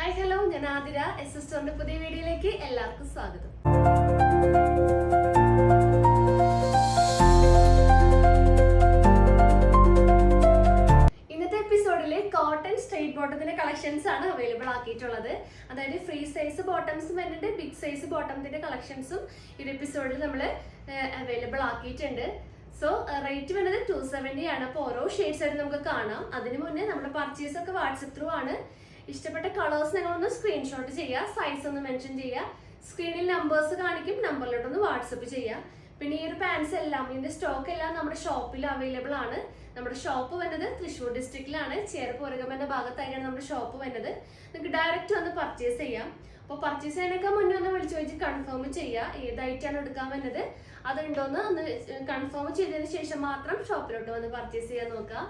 Hi hello, ഞാൻ Athira. S S സ്റ്റോറിന്റെ പുതിയ വീഡിയോയിലേക്ക് എല്ലാവർക്കും സ്വാഗതം. ഇന്നത്തെ എപ്പിസോഡില് കോട്ടൺ സ്ട്രെയിറ്റ് ബോട്ടത്തിന്റെ കളക്ഷൻസ് ആണ് അവൈലബിൾ ആക്കിയിട്ടുള്ളത്. അതായത് ഫ്രീ സൈസ് ബോട്ടംസും വരുന്നുണ്ട്, ബിഗ് സൈസ് ബോട്ടത്തിന്റെ കളക്ഷൻസും ഈ എപ്പിസോഡിൽ നമ്മൾ അവൈലബിൾ ആക്കിയിട്ടുണ്ട്. സോ റേറ്റ് വരുന്നത് 270 ആണ്. അപ്പോൾ ഓരോ ഷെയ്ഡ്സ് ആയിട്ട് നമുക്ക് കാണാം. അതിന് മുന്നേ നമ്മുടെ പർച്ചേസ് ഒക്കെ വാട്സപ്പ് ത്രൂ ആണ്. ഇഷ്ടപ്പെട്ട കളേഴ്സ് നിങ്ങളൊന്ന് സ്ക്രീൻഷോട്ട് ചെയ്യുക, സൈസ് ഒന്ന് മെൻഷൻ ചെയ്യുക, സ്ക്രീനിൽ നമ്പേഴ്സ് കാണിക്കും, നമ്പറിലോട്ടൊന്ന് വാട്സപ്പ് ചെയ്യുക. പിന്നെ ഈ ഒരു പാൻസ് എല്ലാം, ഇതിന്റെ സ്റ്റോക്ക് എല്ലാം നമ്മുടെ ഷോപ്പിൽ അവൈലബിൾ ആണ്. നമ്മുടെ ഷോപ്പ് വരുന്നത് തൃശ്ശൂർ ഡിസ്ട്രിക്റ്റിലാണ്, ചേർപ്പുരകം എന്ന ഭാഗത്തായിട്ടാണ് നമ്മുടെ ഷോപ്പ് വരുന്നത്. നിങ്ങൾക്ക് ഡയറക്റ്റ് വന്ന് പർച്ചേസ് ചെയ്യാം. അപ്പോൾ പർച്ചേസ് ചെയ്യാനൊക്കെ മുന്നേ ഒന്ന് വിളിച്ചു ചോദിച്ച് കൺഫേം ചെയ്യുക, ഏതായിട്ടാണ് എടുക്കാൻ വരുന്നത് അതുണ്ടോന്ന് ഒന്ന് കൺഫേം ചെയ്തതിന് ശേഷം മാത്രം ഷോപ്പിലോട്ട് വന്ന് പർച്ചേസ് ചെയ്യാൻ നോക്കുക.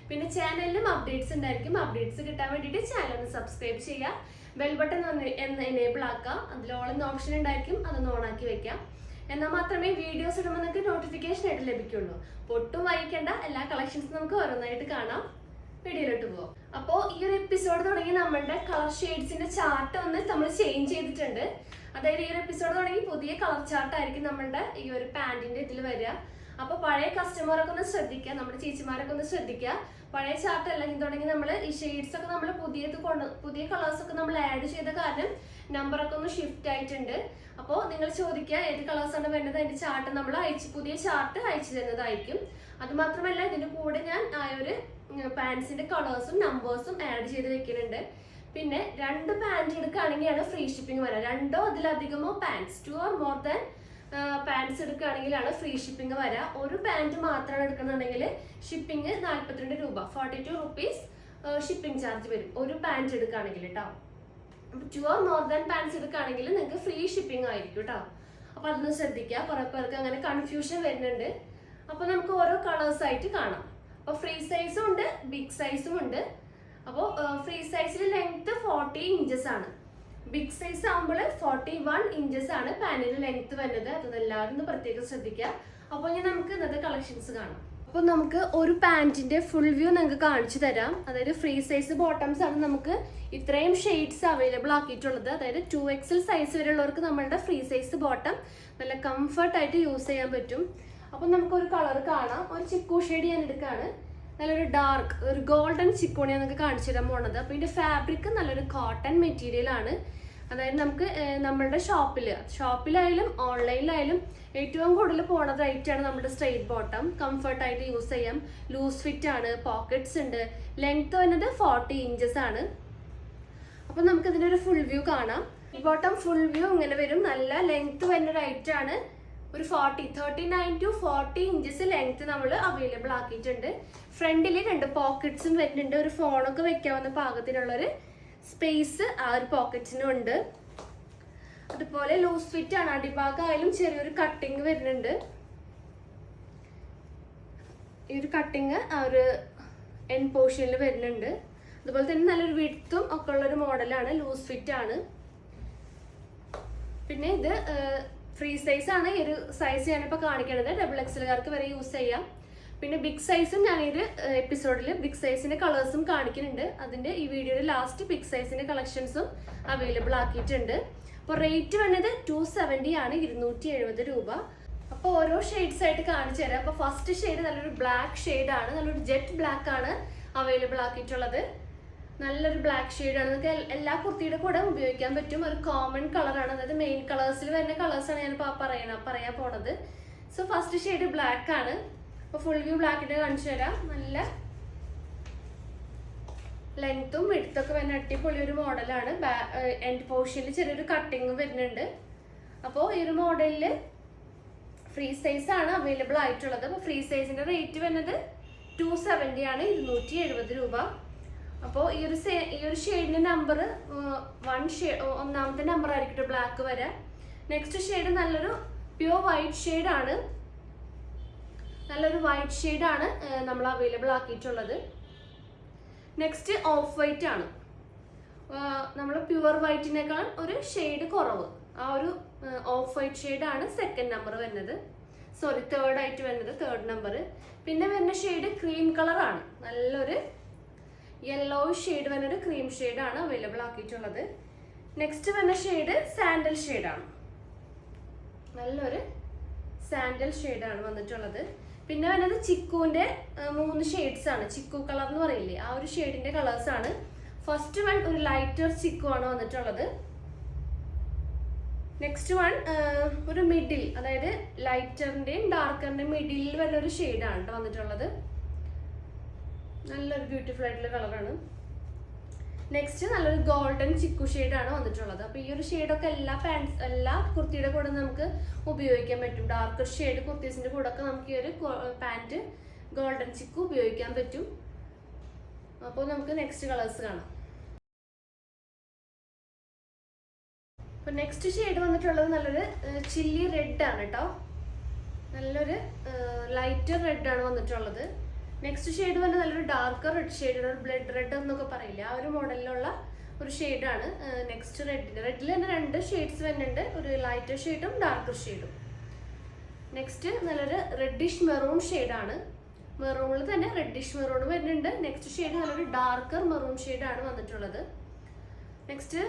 പിന്നെ ചാനലിലും അപ്ഡേറ്റ്സ് ഉണ്ടായിരിക്കും. അപ്ഡേറ്റ്സ് കിട്ടാൻ വേണ്ടിയിട്ട് ചാനൽ ഒന്ന് സബ്സ്ക്രൈബ് ചെയ്യുക, ബെൽ ബട്ടൺ ഒന്ന് എനേബിൾ ആക്കുക. അതിൽ ഓൾ എന്ന ഓപ്ഷൻ ഉണ്ടായിരിക്കും, അതൊന്ന് ഓൺ ആക്കി വെക്കാം. എന്നാൽ മാത്രമേ വീഡിയോസ് ഇടുമ്പോൾ നിങ്ങൾക്ക് നോട്ടിഫിക്കേഷൻ ആയിട്ട് ലഭിക്കുള്ളൂ. അപ്പോൾ ഒട്ടും വായിക്കേണ്ട, എല്ലാ കളക്ഷൻസും നമുക്ക് ഓരോന്നായിട്ട് കാണാം. വീഡിയോയിലോട്ട് പോകാം. അപ്പോൾ ഈ ഒരു എപ്പിസോഡ് തുടങ്ങി നമ്മളുടെ കളർ ഷെയ്ഡ്സിന്റെ ചാർട്ട് ഒന്ന് നമ്മൾ ചേഞ്ച് ചെയ്തിട്ടുണ്ട്. അതായത് ഈ ഒരു എപ്പിസോഡ് തുടങ്ങി പുതിയ കളർ ചാർട്ട് ആയിരിക്കും നമ്മളുടെ ഈ ഒരു പാന്റിന്റെ ഇതിൽ വരിക. അപ്പൊ പഴയ കസ്റ്റമറൊക്കെ ഒന്ന് ശ്രദ്ധിക്കുക, നമ്മുടെ ചേച്ചിമാരൊക്കെ ഒന്ന് ശ്രദ്ധിക്കുക. പഴയ ചാർട്ട് അല്ലെങ്കിൽ തുടങ്ങി നമ്മൾ ഈ ഷെയ്ഡ്സ് ഒക്കെ നമ്മൾ പുതിയ കളേഴ്സ് ഒക്കെ നമ്മൾ ആഡ് ചെയ്ത കാരണം നമ്പറൊക്കെ ഒന്ന് ഷിഫ്റ്റ് ആയിട്ടുണ്ട്. അപ്പോൾ നിങ്ങൾ ചോദിക്കുക ഏത് കളേഴ്സ് ആണ് വേണ്ടത്, അതിന്റെ ചാർട്ട് നമ്മൾ പുതിയ ചാർട്ട് അയച്ചു തരുന്നതായിരിക്കും. അത് മാത്രമല്ല ഇതിന്റെ കൂടെ ഞാൻ ആ ഒരു പാൻസിന്റെ കളേഴ്സും നമ്പേഴ്സും ആഡ് ചെയ്ത് വെക്കുന്നുണ്ട്. പിന്നെ 2 പാൻറ് എടുക്കുകയാണെങ്കിലാണ് ഫ്രീ ഷിപ്പിംഗ് വരാം. 2 അതിലധികമോ pants, 2 or more than pants എടുക്കുകയാണെങ്കിലാണ് ഫ്രീ ഷിപ്പിംഗ് വരാം. ഒരു പാൻറ് മാത്രമാണ് എടുക്കണമെന്നുണ്ടെങ്കിൽ ഷിപ്പിംഗ് 42 രൂപ, 42 റുപ്പീസ് ഷിപ്പിംഗ് ചാർജ് വരും ഒരു പാൻറ് എടുക്കുകയാണെങ്കിൽ കേട്ടോ. അപ്പൊ 2 or more than പാൻസ് എടുക്കുകയാണെങ്കിൽ നിങ്ങൾക്ക് ഫ്രീ ഷിപ്പിംഗ് ആയിരിക്കും കേട്ടോ. അപ്പൊ അതൊന്ന് ശ്രദ്ധിക്കുക, കുറെ പേർക്ക് അങ്ങനെ കൺഫ്യൂഷൻ വരുന്നുണ്ട്. അപ്പൊ നമുക്ക് ഓരോ കളേഴ്സ് ആയിട്ട് കാണാം. അപ്പൊ ഫ്രീ സൈസും ഉണ്ട്, ബിഗ് സൈസും ഉണ്ട്. അപ്പോൾ ഫ്രീ സൈസിൽ ലെങ്ത് 40 ഇഞ്ചസ് ആണ്, ബിഗ് സൈസ് ആകുമ്പോൾ 41 ഇഞ്ചസ് ആണ് പാനിന്റെ ലെങ്ത് വരുന്നത്. അതെല്ലാവരും ഒന്ന് പ്രത്യേകം ശ്രദ്ധിക്കുക. അപ്പോൾ ഇനി നമുക്ക് ഇന്നത്തെ കളക്ഷൻസ് കാണാം. അപ്പോൾ നമുക്ക് ഒരു പാന്റിന്റെ ഫുൾ വ്യൂ നിങ്ങൾക്ക് കാണിച്ചു തരാം. അതായത് ഫ്രീ സൈസ് ബോട്ടംസ് ആണ് നമുക്ക് ഇത്രയും ഷെയ്ഡ്സ് അവൈലബിൾ ആക്കിയിട്ടുള്ളത്. അതായത് 2XL സൈസ് വരെയുള്ളവർക്ക് നമ്മളുടെ ഫ്രീ സൈസ് ബോട്ടം നല്ല കംഫർട്ട് ആയിട്ട് യൂസ് ചെയ്യാൻ പറ്റും. അപ്പോൾ നമുക്കൊരു കളർ കാണാം. ഒരു ചിക്കു ഷെയ്ഡ് ഞാൻ എടുക്കുകയാണ്. നല്ലൊരു ഡാർക്ക് ഒരു ഗോൾഡൻ ചിക്കോണി നിങ്ങൾക്ക് കാണിച്ചു തരാൻ പോണത്. അപ്പോൾ ഇതിന്റെ ഫാബ്രിക് നല്ലൊരു കോട്ടൺ മെറ്റീരിയൽ ആണ്. അതായത് നമുക്ക് നമ്മളുടെ ഷോപ്പിലായാലും ഓൺലൈനിലായാലും ഏറ്റവും കൂടുതൽ പോണത് റേറ്റാണ് നമ്മുടെ സ്ട്രെയിറ്റ് ബോട്ടം. കംഫർട്ടായിട്ട് യൂസ് ചെയ്യാം, ലൂസ് ഫിറ്റ് ആണ്, പോക്കറ്റ്സ് ഉണ്ട്. ലെങ്ത് വരുന്നത് 40 ഇഞ്ചസ് ആണ്. അപ്പൊ നമുക്ക് ഇതിന്റെ ഒരു ഫുൾ വ്യൂ കാണാം. ഈ ബോട്ടം ഫുൾ വ്യൂ ഇങ്ങനെ വരും. നല്ല ലെങ്ത് വരുന്ന റൈറ്റ് ആണ്. ഒരു 39 to 40 ഇഞ്ചസ് ലെങ്ത് നമ്മൾ അവൈലബിൾ ആക്കിയിട്ടുണ്ട്. ഫ്രണ്ടിൽ 2 പോക്കറ്റ്സും വരുന്നുണ്ട്. ഒരു ഫോണൊക്കെ വെക്കാവുന്ന പാകത്തിനുള്ളൊരു സ്പേസ് ആ ഒരു പോക്കറ്റിനും ഉണ്ട്. അതുപോലെ ലൂസ് ഫിറ്റ് ആണ്. അടിഭാഗമായാലും ചെറിയൊരു കട്ടിങ് വരുന്നുണ്ട്. ഈ ഒരു കട്ടിങ് ആ ഒരു എൻ പോർഷനിൽ വരുന്നുണ്ട്. അതുപോലെ തന്നെ നല്ലൊരു വിഡ്ത്തും ഒക്കെ ഉള്ളൊരു മോഡലാണ്, ലൂസ് ഫിറ്റ് ആണ്. പിന്നെ ഇത് ഫ്രീ സൈസ് ആണ്. ഈ ഒരു സൈസ് ഞാനിപ്പോൾ കാണിക്കുന്നത് XXLകാർക്ക് വരെ യൂസ് ചെയ്യാം. പിന്നെ ബിഗ് സൈസും ഞാൻ ഈ എപ്പിസോഡിൽ ബിഗ് സൈസിന്റെ കളേഴ്സും കാണിക്കുന്നുണ്ട്. അതിന്റെ ഈ വീഡിയോയുടെ ലാസ്റ്റ് ബിഗ് സൈസിന്റെ കളക്ഷൻസും അവൈലബിൾ ആക്കിയിട്ടുണ്ട്. അപ്പോൾ റേറ്റ് വന്നത് 270 ആണ്, 270 രൂപ. അപ്പോൾ ഓരോ ഷെയ്ഡ്സ് ആയിട്ട് കാണിച്ചു തരാം. അപ്പോൾ ഫസ്റ്റ് ഷെയ്ഡ് നല്ലൊരു ബ്ലാക്ക് ഷെയ്ഡ് ആണ്, നല്ലൊരു ജെറ്റ് ബ്ലാക്ക് ആണ് അവൈലബിൾ ആക്കിയിട്ടുള്ളത്. നല്ലൊരു ബ്ലാക്ക് ഷെയ്ഡാണ്. നിങ്ങൾക്ക് എല്ലാ കുർത്തിയുടെ കൂടെ ഉപയോഗിക്കാൻ പറ്റും. ഒരു കോമൺ കളറാണ്, അതായത് മെയിൻ കളേഴ്സിൽ വരുന്ന കളേഴ്സാണ് ഞാൻ പറയാൻ പോണത്. സോ ഫസ്റ്റ് ഷെയ്ഡ് ബ്ലാക്ക് ആണ്. അപ്പോൾ ഫുൾ വ്യൂ ബ്ലാക്കിന്റെ കാണിച്ചു തരാം. നല്ല ലെങ്ത്തും വിഡ്ത്തൊക്കെ വരുന്ന അടിപൊളി ഒരു മോഡലാണ്. എൻഡ് പോർഷനിൽ ചെറിയൊരു കട്ടിങ് വരുന്നുണ്ട്. അപ്പോൾ ഈ ഒരു മോഡലില് ഫ്രീ സൈസ് ആണ് അവൈലബിൾ ആയിട്ടുള്ളത്. അപ്പോൾ ഫ്രീ സൈസിന്റെ റേറ്റ് വരുന്നത് 270 ആണ്, 270 രൂപ. അപ്പോൾ ഈ ഒരു ഷെയ്ഡിന്റെ നമ്പർ ഒന്നാമത്തെ നമ്പർ ആയിരിക്കും ബ്ലാക്ക് വരാം. നെക്സ്റ്റ് ഷെയ്ഡ് നല്ലൊരു പ്യൂർ വൈറ്റ് ഷെയ്ഡ് ആണ്. നല്ലൊരു വൈറ്റ് ഷെയ്ഡ് ആണ് നമ്മൾ അവൈലബിൾ ആക്കിയിട്ടുള്ളത്. നെക്സ്റ്റ് ഓഫ് വൈറ്റ് ആണ്. നമ്മൾ പ്യുവർ വൈറ്റിനേക്കാൾ ഒരു ഷെയ്ഡ് കുറവ്, ആ ഒരു ഓഫ് വൈറ്റ് ഷെയ്ഡ് ആണ് സെക്കൻഡ് നമ്പർ വരുന്നത്. തേർഡ് ആയിട്ട് വരുന്നത് തേർഡ് നമ്പർ. പിന്നെ വരുന്ന ഷെയ്ഡ് ക്രീം കളർ ആണ്. നല്ലൊരു യെല്ലോ ഷെയ്ഡ് വന്നൊരു ക്രീം ഷെയ്ഡാണ് അവൈലബിൾ ആക്കിയിട്ടുള്ളത്. നെക്സ്റ്റ് വന്ന ഷെയ്ഡ് സാൻഡൽ ഷെയ്ഡാണ്. നല്ലൊരു സാൻഡൽ ഷെയ്ഡാണ് വന്നിട്ടുള്ളത്. പിന്നെ വന്നത് ചിക്കുവിന്റെ 3 ഷെയ്ഡ്സ് ആണ്. ചിക്കു കളർ എന്ന് പറയില്ലേ, ആ ഒരു ഷെയ്ഡിന്റെ കളേഴ്സ് ആണ്. ഫസ്റ്റ് വൺ ഒരു ലൈറ്റർ ചിക്കു ആണ് വന്നിട്ടുള്ളത്. നെക്സ്റ്റ് വൺ ഒരു മിഡിൽ, അതായത് ലൈറ്ററിന്റെയും ഡാർക്കറിന്റെയും മിഡിലിൽ വരുന്ന ഒരു ഷെയ്ഡാണ് കേട്ടോ വന്നിട്ടുള്ളത്. നല്ലൊരു ബ്യൂട്ടിഫുൾ ആയിട്ടുള്ള കളറാണ്. നെക്സ്റ്റ് നല്ലൊരു ഗോൾഡൻ ചിക്കു ഷെയ്ഡാണ് വന്നിട്ടുള്ളത്. അപ്പോൾ ഈ ഒരു ഷെയ്ഡൊക്കെ എല്ലാ കുർത്തിയുടെ കൂടെ നമുക്ക് ഉപയോഗിക്കാൻ പറ്റും. ഡാർക്കർ ഷെയ്ഡ് കുർത്തീസിന്റെ കൂടെ ഒക്കെ നമുക്ക് ഈ ഒരു പാൻറ് ഗോൾഡൻ ചിക്കു ഉപയോഗിക്കാൻ പറ്റും. അപ്പോൾ നമുക്ക് നെക്സ്റ്റ് കളേഴ്സ് കാണാം. അപ്പോൾ നെക്സ്റ്റ് ഷെയ്ഡ് വന്നിട്ടുള്ളത് നല്ലൊരു ചില്ലി റെഡ് ആണ് കേട്ടോ. നല്ലൊരു ലൈറ്റർ റെഡ് ആണ് വന്നിട്ടുള്ളത്. നെക്സ്റ്റ് ഷെയ്ഡ് വന്ന് നല്ലൊരു ഡാർക്കർ റെഡ് ഷെയ്ഡ്, ഒരു ബ്ലഡ് റെഡ് എന്നൊക്കെ പറയില്ല, ആ ഒരു മോഡലിലുള്ള ഒരു ഷെയ്ഡാണ് നെക്സ്റ്റ് റെഡിൽ തന്നെ 2 ഷെയ്ഡ്സ് വരുന്നുണ്ട്, ഒരു ലൈറ്റർ ഷെയ്ഡും ഡാർക്കർ ഷെയ്ഡും. നെക്സ്റ്റ് നല്ലൊരു റെഡിഷ് മെറൂൺ ഷെയ്ഡാണ്. മെറൂണിൽ തന്നെ റെഡിഷ് മെറൂൺ വരുന്നുണ്ട്. നെക്സ്റ്റ് ഷെയ്ഡ് നല്ലൊരു ഡാർക്കർ മെറൂൺ ഷെയ്ഡാണ് വന്നിട്ടുള്ളത്. നെക്സ്റ്റ്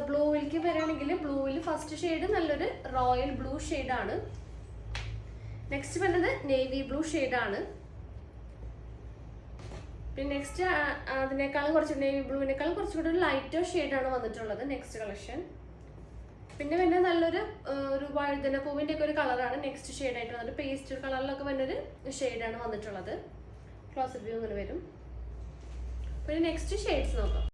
ബ്ലൂവിലേക്ക് വരികയാണെങ്കിൽ ബ്ലൂവിൽ ഫസ്റ്റ് ഷെയ്ഡ് നല്ലൊരു റോയൽ ബ്ലൂ ഷെയ്ഡാണ്. നെക്സ്റ്റ് വരുന്നത് നേവി ബ്ലൂ ഷെയ്ഡാണ്. പിന്നെ നെക്സ്റ്റ് അതിനേക്കാളും കുറച്ച് നേവി ബ്ലൂവിനേക്കാളും കുറച്ചുകൂടി ഒരു ലൈറ്റർ ഷെയ്ഡാണ് വന്നിട്ടുള്ളത് നെക്സ്റ്റ് കളക്ഷൻ. പിന്നെ നല്ലൊരു ഒരു വഴുതന പൂവിൻ്റെ ഒക്കെ ഒരു കളറാണ് നെക്സ്റ്റ് ഷെയ്ഡായിട്ട് വന്നിട്ട്, പേസ്റ്റൽ കളറിലൊക്കെ വന്നൊരു ഷെയ്ഡാണ് വന്നിട്ടുള്ളത്. ക്ലോസർ വ്യൂ ഇങ്ങനെ വരും. പിന്നെ നെക്സ്റ്റ് ഷെയ്ഡ്സ് നോക്കാം.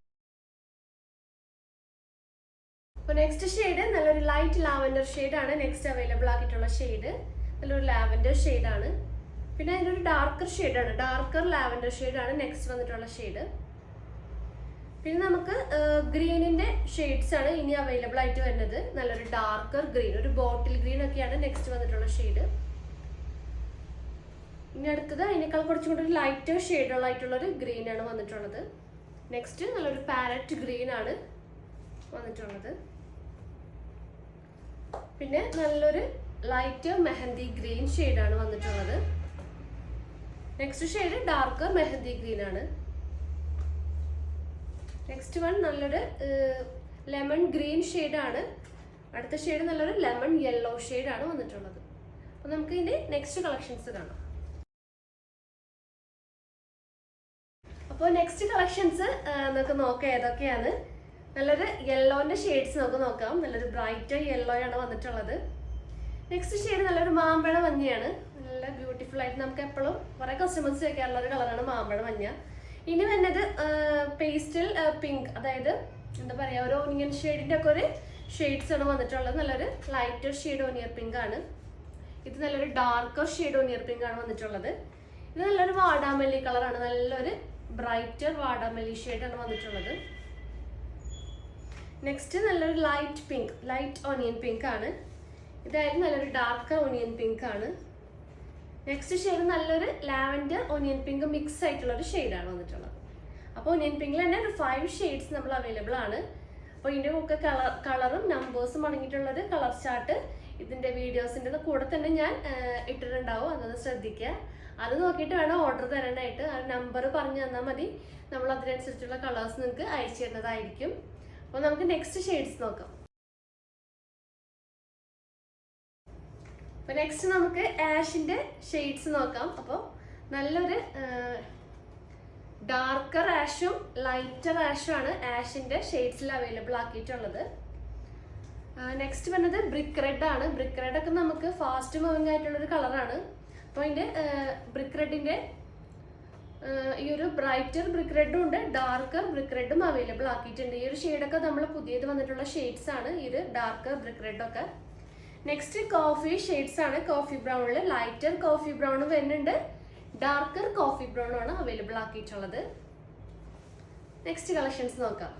അപ്പോൾ നെക്സ്റ്റ് ഷെയ്ഡ് നല്ലൊരു ലൈറ്റ് ലാവൻഡർ ഷെയ്ഡാണ് നെക്സ്റ്റ് അവൈലബിൾ ആക്കിയിട്ടുള്ള ഷെയ്ഡ്. നല്ലൊരു ലാവൻഡർ ഷെയ്ഡാണ്. പിന്നെ അതിലൊരു ഡാർക്കർ ഷെയ്ഡാണ്, ഡാർക്കർ ലാവൻഡർ ഷെയ്ഡാണ് നെക്സ്റ്റ് വന്നിട്ടുള്ള ഷെയ്ഡ്. പിന്നെ നമുക്ക് ഗ്രീനിന്റെ ഷെയ്ഡ്സ് ആണ് ഇനി അവൈലബിൾ ആയിട്ട് വരുന്നത്. നല്ലൊരു ഡാർക്കർ ഗ്രീൻ, ഒരു ബോട്ടിൽ ഗ്രീൻ ഒക്കെയാണ് നെക്സ്റ്റ് വന്നിട്ടുള്ള ഷെയ്ഡ്. ഇനി അടുത്തത് അതിനേക്കാൾ കുറച്ചും കൂടി ഒരു ലൈറ്റർ ഷെയ്ഡുള്ളായിട്ടുള്ളൊരു ഗ്രീൻ ആണ് വന്നിട്ടുള്ളത്. നെക്സ്റ്റ് നല്ലൊരു പാരറ്റ് ഗ്രീൻ ആണ് വന്നിട്ടുള്ളത്. പിന്നെ നല്ലൊരു ലൈറ്റർ മെഹന്തി ഗ്രീൻ ഷെയ്ഡാണ് വന്നിട്ടുള്ളത്. Next shade darker mehndi green ആണ്. നെക്സ്റ്റ് വൺ നല്ലൊരു ലെമൺ ഗ്രീൻ ഷെയ്ഡാണ്. അടുത്ത ഷെയ്ഡ് നല്ലൊരു ലെമൺ യെല്ലോ ഷെയ്ഡാണ് വന്നിട്ടുള്ളത്. അപ്പോൾ നമുക്ക് ഇനി നെക്സ്റ്റ് കളക്ഷൻസ് കാണാം. അപ്പോൾ നെക്സ്റ്റ് കളക്ഷൻസ് നമുക്ക് നോക്കാം ഏതൊക്കെയാണ്. നല്ലൊരു യെല്ലോന്റെ ഷെയ്ഡ്സ് നമുക്ക് നോക്കാം. നല്ലൊരു ബ്രൈറ്റ് യെല്ലോ ആണ് വന്നിട്ടുള്ളത്. നെക്സ്റ്റ് ഷെയ്ഡ് നല്ലൊരു മാമ്പഴ മഞ്ഞയാണ്. നല്ല ബ്യൂട്ടിഫുൾ ആയിട്ട് നമുക്ക് എപ്പോഴും കുറെ കസ്റ്റമേഴ്സ് ചോദിക്കാറുള്ള ഒരു കളറാണ് മാമ്പഴ മഞ്ഞ. ഇനി വന്നത് പേസ്റ്റൽ പിങ്ക്, അതായത് എന്താ പറയുക, ഒരു ഓനിയൻ ഷെയ്ഡിന്റെ ഒക്കെ ഒരു ഷെയ്ഡ്സ് ആണ് വന്നിട്ടുള്ളത്. നല്ലൊരു ലൈറ്റർ ഷെയ്ഡ് ഓനിയർ പിങ്ക് ആണ്. ഇത് നല്ലൊരു ഡാർക്കർ ഷെയ്ഡ് ഓനിയർ പിങ്ക് ആണ് വന്നിട്ടുള്ളത്. ഇത് നല്ലൊരു വാടാമല്ലി കളറാണ്. നല്ലൊരു ബ്രൈറ്റർ വാടാമല്ലി ഷെയ്ഡാണ് വന്നിട്ടുള്ളത്. നെക്സ്റ്റ് നല്ലൊരു light pink, light onion pink ആണ്. ഇതായിരുന്നു നല്ലൊരു ഡാർക്കർ ഓനിയൻ പിങ്ക് ആണ്. നെക്സ്റ്റ് ഷെയ്ഡ് നല്ലൊരു ലാവൻഡർ ഓനിയൻ പിങ്ക് മിക്സ് ആയിട്ടുള്ള ഒരു ഷെയ്ഡാണ് വന്നിട്ടുള്ളത്. അപ്പോൾ ഓനിയൻ പിങ്കിൽ തന്നെ ഒരു 5 ഷെയ്ഡ്സ് നമ്മൾ അവൈലബിൾ ആണ്. അപ്പോൾ ഇതിൻ്റെ ഒക്കെ കളറും നമ്പേഴ്സും അടങ്ങിയിട്ടുള്ളൊരു കളർ ചാർട്ട് ഇതിൻ്റെ വീഡിയോസിൻ്റെ കൂടെ തന്നെ ഞാൻ ഇട്ടിട്ടുണ്ടാവും. അതൊന്ന് ശ്രദ്ധിക്കുക. അത് നോക്കിയിട്ട് വേണം ഓർഡർ തരാനായിട്ട്. ആ നമ്പർ പറഞ്ഞു തന്നാൽ മതി, നമ്മൾ അതിനനുസരിച്ചുള്ള കളേഴ്സ് നിങ്ങൾക്ക് അയച്ചു തരുന്നതായിരിക്കും. അപ്പോൾ നമുക്ക് നെക്സ്റ്റ് ഷെയ്ഡ്സ് നോക്കാം. അപ്പോൾ നെക്സ്റ്റ് നമുക്ക് ആഷിന്റെ ഷെയ്ഡ്സ് നോക്കാം. അപ്പോൾ നല്ലൊരു ഡാർക്കർ ആഷും ലൈറ്റർ ആഷും ആണ് ആഷിന്റെ ഷെയ്ഡ്സിൽ അവൈലബിൾ ആക്കിയിട്ടുള്ളത്. നെക്സ്റ്റ് വന്നത് ബ്രിക്ക് റെഡ് ആണ്. ബ്രിക്ക് റെഡ് ഒക്കെ നമുക്ക് ഫാസ്റ്റ് മൂവിങ് ആയിട്ടുള്ളൊരു കളറാണ്. അപ്പോൾ അതിൻ്റെ ബ്രിക്ക് റെഡിന്റെ ഈ ഒരു ബ്രൈറ്റർ ബ്രിക്ക് റെഡും ഉണ്ട്, ഡാർക്കർ ബ്രിക്ക് റെഡും അവൈലബിൾ ആക്കിയിട്ടുണ്ട്. ഈ ഒരു ഷെയ്ഡൊക്കെ നമ്മൾ പുതിയത് വന്നിട്ടുള്ള ഷെയ്ഡ്സ് ആണ് ഈ ഒരു ഡാർക്കർ ബ്രിക്ക് റെഡൊക്കെ. നെക്സ്റ്റ് കോഫി ഷെയ്ഡ്സ് ആണ്. കോഫി ബ്രൗണിൽ ലൈറ്റർ കോഫി ബ്രൗൺ വരുന്നുണ്ട്, ഡാർക്കർ കോഫി ബ്രൗൺ ആണ് അവൈലബിൾ ആക്കിയിട്ടുള്ളത്. നെക്സ്റ്റ് കളക്ഷൻസ് നോക്കാം.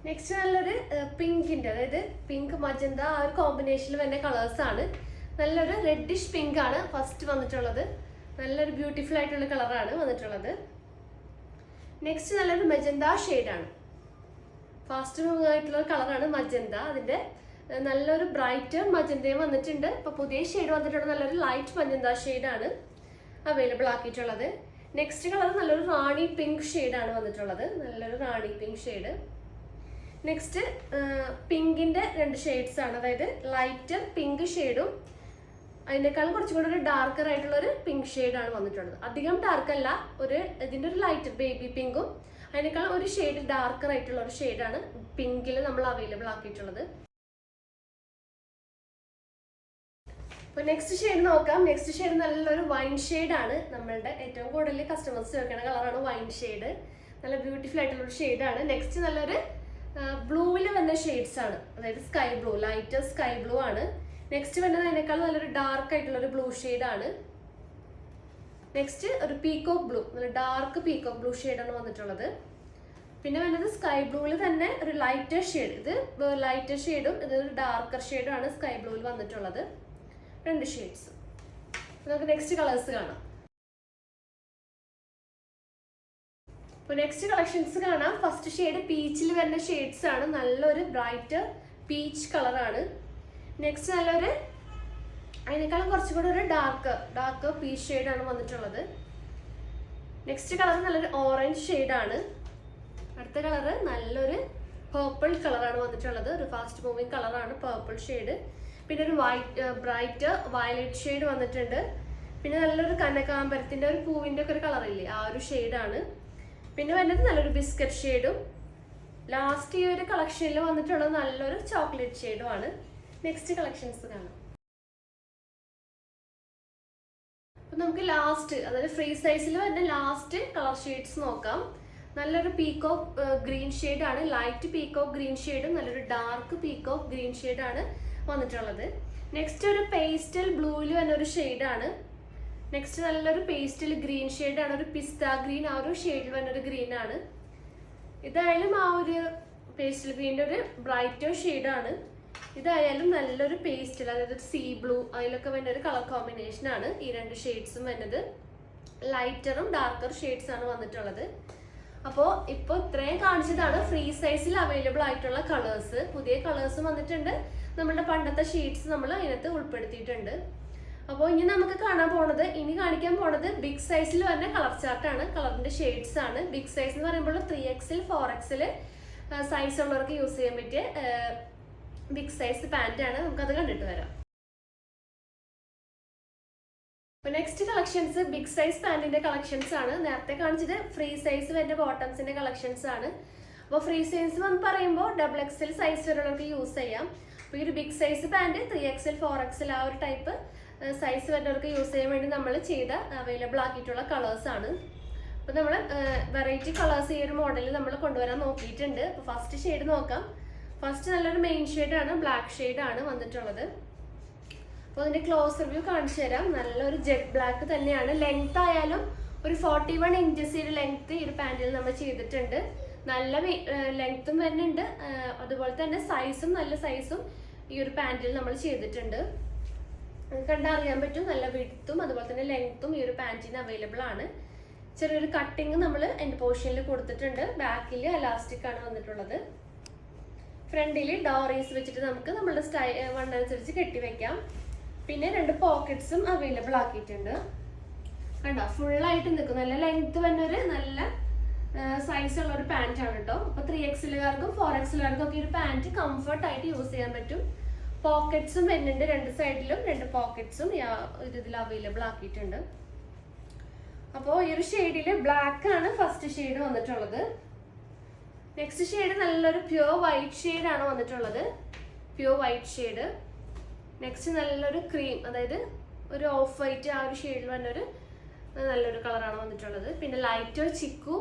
നെക്സ്റ്റ് നല്ലൊരു പിങ്കിന്റെ, അതായത് പിങ്ക് മജന്ത ആ ഒരു കോമ്പിനേഷനിൽ വരുന്ന കളേഴ്സ് ആണ്. നല്ലൊരു റെഡിഷ് പിങ്ക് ആണ് ഫസ്റ്റ് വന്നിട്ടുള്ളത്. നല്ലൊരു ബ്യൂട്ടിഫുൾ ആയിട്ടുള്ള കളറാണ് വന്നിട്ടുള്ളത്. നെക്സ്റ്റ് നല്ലൊരു മജന്ത ഷെയ്ഡാണ്. ഫാസ്റ്റ് മൂവിങ് ആയിട്ടുള്ള കളറാണ് മജന്ത. അതിന്റെ നല്ലൊരു ബ്രൈറ്റർ മജന്തയും വന്നിട്ടുണ്ട്. ഇപ്പൊ പുതിയ ഷെയ്ഡ് വന്നിട്ടുള്ള നല്ലൊരു ലൈറ്റ് മജന്ത ഷെയ്ഡാണ് അവൈലബിൾ ആക്കിയിട്ടുള്ളത്. നെക്സ്റ്റ് കളർ നല്ലൊരു റാണി പിങ്ക് ഷെയ്ഡാണ് വന്നിട്ടുള്ളത്, നല്ലൊരു റാണി പിങ്ക് ഷെയ്ഡ്. നെക്സ്റ്റ് പിങ്കിന്റെ 2 ഷെയ്ഡ്സ് ആണ്, അതായത് ലൈറ്റ് പിങ്ക് ഷെയ്ഡും അതിനേക്കാളും കുറച്ചും കൂടെ ഒരു ഡാർക്കർ ആയിട്ടുള്ള ഒരു പിങ്ക് ഷെയ്ഡാണ് വന്നിട്ടുള്ളത്. അധികം ഡാർക്ക് അല്ല, ഇതിന്റെ ഒരു ലൈറ്റ് ബേബി പിങ്കും അതിനേക്കാളും ഒരു ഷെയ്ഡ് ഡാർക്കർ ആയിട്ടുള്ള ഒരു ഷെയ്ഡാണ് പിങ്കിൽ നമ്മൾ അവൈലബിൾ ആക്കിയിട്ടുള്ളത്. അപ്പോൾ നെക്സ്റ്റ് ഷെയ്ഡ് നോക്കാം. നെക്സ്റ്റ് ഷെയ്ഡ് നല്ലൊരു വൈൻ ഷെയ്ഡാണ്. നമ്മളുടെ ഏറ്റവും കൂടുതൽ കസ്റ്റമേഴ്സ് ചോദിക്കുന്ന കളറാണ് വൈൻ ഷെയ്ഡ്. നല്ല ബ്യൂട്ടിഫുൾ ആയിട്ടുള്ള ഒരു ഷെയ്ഡാണ്. നെക്സ്റ്റ് നല്ലൊരു ബ്ലൂവിൽ വന്ന ഷെയ്ഡ്സ് ആണ്, അതായത് sky blue, light sky blue ആണ്. നെക്സ്റ്റ് വരുന്നത് അതിനേക്കാൾ നല്ലൊരു ഡാർക്ക് ആയിട്ടുള്ള ഒരു ബ്ലൂ ഷെയ്ഡാണ്. നെക്സ്റ്റ് ഒരു പീകോക്ക് ബ്ലൂ, നല്ല ഡാർക്ക് പീകോക്ക് ബ്ലൂ ഷെയ്ഡാണ് വന്നിട്ടുള്ളത്. പിന്നെ വരുന്നത് സ്കൈ ബ്ലൂവിൽ തന്നെ ഒരു ലൈറ്റർ ഷെയ്ഡ്, ഇത് ലൈറ്റർ ഷെയ്ഡും ഇതൊരു ഡാർക്കർ ഷെയ്ഡും ആണ് സ്കൈ ബ്ലൂവിൽ വന്നിട്ടുള്ളത്. 2 ഷെയ്ഡ്സ്. നമുക്ക് നെക്സ്റ്റ് കളേഴ്സ് കാണാം. അപ്പോൾ നെക്സ്റ്റ് കളക്ഷൻസ് കാണാം. ഫസ്റ്റ് ഷെയ്ഡ് പീച്ചിൽ വരുന്ന ഷെയ്ഡ്സ് ആണ്, നല്ലൊരു ബ്രൈറ്റ് പീച്ച് കളറാണ്. നെക്സ്റ്റ് നല്ലൊരു അതിനേക്കാളും കുറച്ചും കൂടെ ഒരു ഡാർക്ക് പീച്ച് ഷെയ്ഡാണ് വന്നിട്ടുള്ളത്. നെക്സ്റ്റ് കളർ നല്ലൊരു ഓറഞ്ച് ഷെയ്ഡാണ്. അടുത്ത കളറ് നല്ലൊരു പേർപ്പിൾ കളറാണ് വന്നിട്ടുള്ളത്, ഒരു ഫാസ്റ്റ് മൂവിങ് കളറാണ് പേർപ്പിൾ ഷെയ്ഡ്. പിന്നെ ഒരു ബ്രൈറ്റ് വയലറ്റ് ഷെയ്ഡ് വന്നിട്ടുണ്ട്. പിന്നെ നല്ലൊരു കനകാമ്പരത്തിന്റെ ഒരു പൂവിന്റെ ഒക്കെ ഒരു കളറില്ലേ, ആ ഒരു ഷെയ്ഡാണ്. പിന്നെ വരുന്നത് നല്ലൊരു ബിസ്ക്കറ്റ് ഷെയ്ഡും. ലാസ്റ്റ് ഈ ഒരു കളക്ഷനിൽ വന്നിട്ടുള്ളത് നല്ലൊരു ചോക്ലേറ്റ് ഷെയ്ഡും ആണ്. നെക്സ്റ്റ് കളക്ഷൻസ് കാണാം. അപ്പൊ നമുക്ക് ലാസ്റ്റ്, അതായത് ഫ്രീ സൈസിൽ വരുന്ന ലാസ്റ്റ് കളർ ഷെയ്ഡ്സ് നോക്കാം. നല്ലൊരു പീകോക്ക് ഗ്രീൻ ഷെയ്ഡാണ്, ലൈറ്റ് പീകോക്ക് ഗ്രീൻ ഷെയ്ഡും നല്ലൊരു ഡാർക്ക് പീകോക്ക് ഗ്രീൻ ഷെയ്ഡാണ് വന്നിട്ടുള്ളത്. നെക്സ്റ്റ് ഒരു പേസ്റ്റൽ ബ്ലൂവിൽ വന്ന ഒരു ഷെയ്ഡാണ്. നെക്സ്റ്റ് നല്ലൊരു പേസ്റ്റൽ ഗ്രീൻ ഷെയ്ഡാണ്, ഒരു പിസ്ത ഗ്രീൻ, ആ ഒരു ഷെയ്ഡിൽ വന്നൊരു ഗ്രീൻ ആണ്. ഇതായാലും ആ ഒരു പേസ്റ്റൽ ഗ്രീൻ്റെ ഒരു ബ്രൈറ്റർ ഷെയ്ഡാണ്. ഇതായാലും നല്ലൊരു പേസ്റ്റൽ, അതായത് സീ ബ്ലൂ, അതിലൊക്കെ വരുന്ന ഒരു കളർ കോമ്പിനേഷൻ ആണ് ഈ 2 ഷെയ്ഡ്സും വരുന്നത്. ലൈറ്ററും ഡാർക്കർ ഷെയ്ഡ്സ് ആണ് വന്നിട്ടുള്ളത്. അപ്പോൾ ഇപ്പോൾ ഇത്രയും കാണിച്ചതാണ് ഫ്രീ സൈസിൽ അവൈലബിൾ ആയിട്ടുള്ള കളേഴ്സ്. പുതിയ കളേഴ്സ് വന്നിട്ടുണ്ട്, നമ്മളുടെ പണ്ടത്തെ ഷീറ്റ്സ് നമ്മൾ അതിനകത്ത് ഉൾപ്പെടുത്തിയിട്ടുണ്ട്. അപ്പോൾ ഇനി നമുക്ക് ഇനി കാണിക്കാൻ പോണത് ബിഗ് സൈസിൽ വരുന്ന കളർ ചാർട്ടാണ്, കളറിന്റെ ഷെയ്ഡ്സ് ആണ്. ബിഗ് സൈസ് എന്ന് പറയുമ്പോൾ 3XL 4XL സൈസ് ഉള്ളവർക്ക് യൂസ് ചെയ്യാൻ പറ്റിയ ബിഗ് സൈസ് പാന്റ് ആണ്. നമുക്കത് കണ്ടിട്ട് വരാം. നെക്സ്റ്റ് കളക്ഷൻസ് ബിഗ് സൈസ് പാന്റിന്റെ കളക്ഷൻസ് ആണ്. നേരത്തെ കാണിച്ചത് ഫ്രീ സൈസ് വരുന്ന ബോട്ടംസിന്റെ കളക്ഷൻസ് ആണ്. അപ്പോൾ ഫ്രീ സൈസ് എന്ന് പറയുമ്പോൾ XXL സൈസ് വരെയുള്ളവർക്ക് യൂസ് ചെയ്യാം. അപ്പോൾ ഈ ഒരു big size pant 3XL 4XL ആ ഒരു ടൈപ്പ് സൈസ് വരുന്നവർക്ക് യൂസ് ചെയ്യാൻ വേണ്ടി നമ്മൾ അവൈലബിൾ ആക്കിയിട്ടുള്ള കളേഴ്സ് ആണ്. അപ്പോൾ നമ്മൾ വെറൈറ്റി കളേഴ്സ് ഈ ഒരു മോഡലിൽ നമ്മൾ കൊണ്ടുവരാൻ നോക്കിയിട്ടുണ്ട്. അപ്പോൾ ഫസ്റ്റ് ഷെയ്ഡ് നോക്കാം. ഫസ്റ്റ് നല്ലൊരു മെയിൻ ഷെയ്ഡാണ്, ബ്ലാക്ക് ഷെയ്ഡാണ് വന്നിട്ടുള്ളത്. അപ്പോൾ അതിന്റെ ക്ലോസ് റിവ്യൂ കാണിച്ചു തരാം. നല്ലൊരു ജെറ്റ് ബ്ലാക്ക് തന്നെയാണ്. ലെങ്ത് ആയാലും ഒരു 41 ഇഞ്ചസ് ലെങ്ത് ഈ ഒരു പാന്റിൽ നമ്മൾ ചെയ്തിട്ടുണ്ട്. നല്ല ലെങ്ത്തും വരുന്നുണ്ട്, അതുപോലെ തന്നെ സൈസും നല്ല സൈസും ഈ ഒരു പാന്റിൽ നമ്മൾ ചെയ്തിട്ടുണ്ട്. കണ്ടറിയാൻ പറ്റും, നല്ല വിഡ്ത്തും അതുപോലെ തന്നെ ലെങ്ത്തും ഈ ഒരു പാന്റിന് അവൈലബിൾ ആണ്. ചെറിയൊരു കട്ടിങ് നമ്മൾ എൻഡ് പോർഷനിൽ കൊടുത്തിട്ടുണ്ട്. ബാക്കിൽ എലാസ്റ്റിക് ആണ് വന്നിട്ടുള്ളത്. ഫ്രണ്ടിൽ ഡോറീസ് വെച്ചിട്ട് നമുക്ക് നമ്മുടെ വണ്ണനുസരിച്ച് കെട്ടിവെക്കാം. പിന്നെ 2 പോക്കറ്റ്സും അവൈലബിൾ ആക്കിയിട്ടുണ്ട്. കണ്ടോ, ഫുള്ളായിട്ട് നിൽക്കും. നല്ല ലെങ്ത് വന്നൊരു നല്ല സൈസ് ഉള്ള ഒരു പാന്റ് ആണ് കേട്ടോ. അപ്പൊ 3XLകാർക്കും 4XLകാർക്കും ഒക്കെ ഈ ഒരു പാന്റ് കംഫർട്ട് ആയിട്ട് യൂസ് ചെയ്യാൻ പറ്റും. പോക്കറ്റ്സും വരുന്നുണ്ട്, 2 സൈഡിലും 2 പോക്കറ്റ്സും ഇതിൽ അവൈലബിൾ ആക്കിയിട്ടുണ്ട്. അപ്പോൾ ഈ ഒരു ഷെയ്ഡിൽ ബ്ലാക്ക് ആണ് ഫസ്റ്റ് ഷെയ്ഡ് വന്നിട്ടുള്ളത്. നെക്സ്റ്റ് ഷെയ്ഡ് നല്ലൊരു പ്യുവർ വൈറ്റ് ഷെയ്ഡ് ആണ് വന്നിട്ടുള്ളത്, പ്യുവർ വൈറ്റ് ഷെയ്ഡ്. നെക്സ്റ്റ് നല്ലൊരു ക്രീം, അതായത് ഒരു ഓഫ് വൈറ്റ് ആ ഒരു ഷെയ്ഡിൽ വന്നൊരു നല്ലൊരു കളറാണ് വന്നിട്ടുള്ളത്. പിന്നെ ലൈറ്റ് ചിക്കു,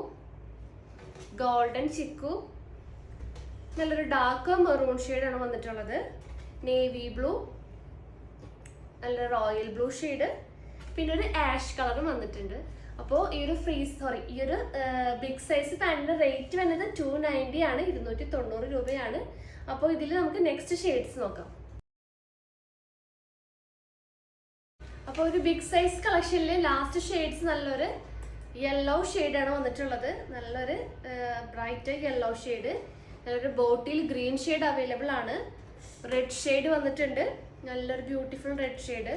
ഗോൾഡൻ ചിക്കു, നല്ലൊരു ഡാർക്ക് മെറൂൺ ഷെയ്ഡാണ് വന്നിട്ടുള്ളത്. നേവി ബ്ലൂ, നല്ല റോയൽ ബ്ലൂ ഷെയ്ഡ്, പിന്നെ ഒരു ആഷ് കളറും വന്നിട്ടുണ്ട്. അപ്പോൾ ഈ ഒരു ഈ ഒരു ബിഗ് സൈസ് പാന്റിന്റെ റേറ്റ് വരുന്നത് 290 ആണ്, 290 രൂപയാണ്. അപ്പോൾ ഇതിൽ നമുക്ക് നെക്സ്റ്റ് ഷെയ്ഡ്സ് നോക്കാം. അപ്പോൾ ഒരു ബിഗ് സൈസ് കളക്ഷനിൽ ലാസ്റ്റ് ഷെയ്ഡ്സ് നല്ലൊരു യെല്ലോ ഷെയ്ഡാണ് വന്നിട്ടുള്ളത്. നല്ലൊരു ബ്രൈറ്റ് യെല്ലോ ഷെയ്ഡ്, നല്ലൊരു ബോട്ടിൽ ഗ്രീൻ ഷെയ്ഡ് അവൈലബിൾ ആണ്. റെഡ് ഷെയ്ഡ് വന്നിട്ടുണ്ട്, നല്ലൊരു ബ്യൂട്ടിഫുൾ റെഡ് ഷെയ്ഡ്.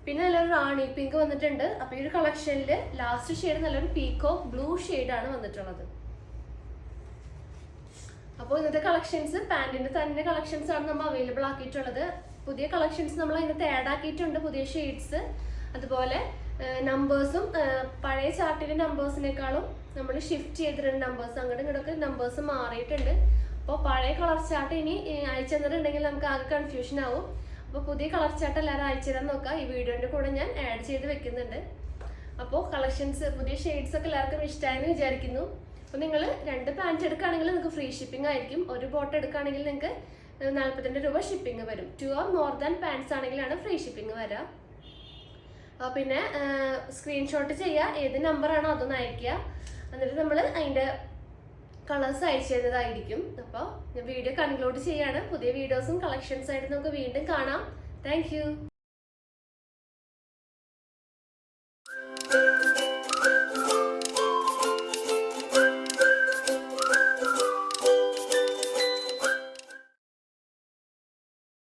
പിന്നെ നല്ലൊരു റാണി പിങ്ക് വന്നിട്ടുണ്ട്. അപ്പൊ ഈ ഒരു കളക്ഷനിൽ ലാസ്റ്റ് ഷെയ്ഡ് നല്ലൊരു പീകോക്ക് ബ്ലൂ ഷെയ്ഡാണ് വന്നിട്ടുള്ളത്. അപ്പോൾ ഇന്നത്തെ കളക്ഷൻസ് പാന്റിന്റെ തന്നെ കളക്ഷൻസ് ആണ് നമ്മൾ അവൈലബിൾ ആക്കിയിട്ടുള്ളത്. പുതിയ കളക്ഷൻസ് നമ്മൾ അതിനകത്ത് ആഡ് ആക്കിയിട്ടുണ്ട്, പുതിയ ഷെയ്ഡ്സ്. അതുപോലെ നമ്പേഴ്സും പഴയ ചാർട്ടിലെ നമ്പേഴ്സിനേക്കാളും നമ്മൾ ഷിഫ്റ്റ് ചെയ്തിട്ടുണ്ട്. നമ്പേഴ്സ് അങ്ങോട്ടും ഇങ്ങോട്ടൊക്കെ നമ്പേഴ്സ് മാറിയിട്ടുണ്ട്. അപ്പോൾ പഴയ കളർ ചാർട്ട് ഇനി അയച്ചു തന്നിട്ടുണ്ടെങ്കിൽ നമുക്ക് ആകെ കൺഫ്യൂഷൻ ആവും. അപ്പോൾ പുതിയ കളർ ചാർട്ട് എല്ലാവരും അയച്ചു തരാൻ നോക്കാം. ഈ വീഡിയോൻ്റെ കൂടെ ഞാൻ ആഡ് ചെയ്ത് വെക്കുന്നുണ്ട്. അപ്പോൾ കളക്ഷൻസ് പുതിയ ഷെയ്ഡ്സ് ഒക്കെ എല്ലാവർക്കും ഇഷ്ടമായെന്ന് വിചാരിക്കുന്നു. അപ്പോൾ നിങ്ങൾ 2 പാൻറ്റ് എടുക്കുകയാണെങ്കിൽ നിങ്ങൾക്ക് ഫ്രീ ഷിപ്പിംഗ് ആയിരിക്കും. ഒരു ബോട്ട് എടുക്കുകയാണെങ്കിൽ നിങ്ങൾക്ക് 42 രൂപ ഷിപ്പിംഗ് വരും. 2 or more than പാൻറ്റ്സ് ആണെങ്കിലാണ് ഫ്രീ ഷിപ്പിംഗ് വരിക. പിന്നെ സ്ക്രീൻഷോട്ട് ചെയ്യുക, ഏത് നമ്പറാണോ അതൊന്ന് അയയ്ക്കുക. എന്നിട്ട് നമ്മൾ അതിൻ്റെ കളേഴ്സ് അയച്ചു തരുന്നതായിരിക്കും. അപ്പോൾ വീഡിയോ കൺക്ലൂഡ് ചെയ്യാണ്. പുതിയ വീഡിയോസും കളക്ഷൻസ് ആയിട്ട് നമുക്ക് വീണ്ടും കാണാം. താങ്ക്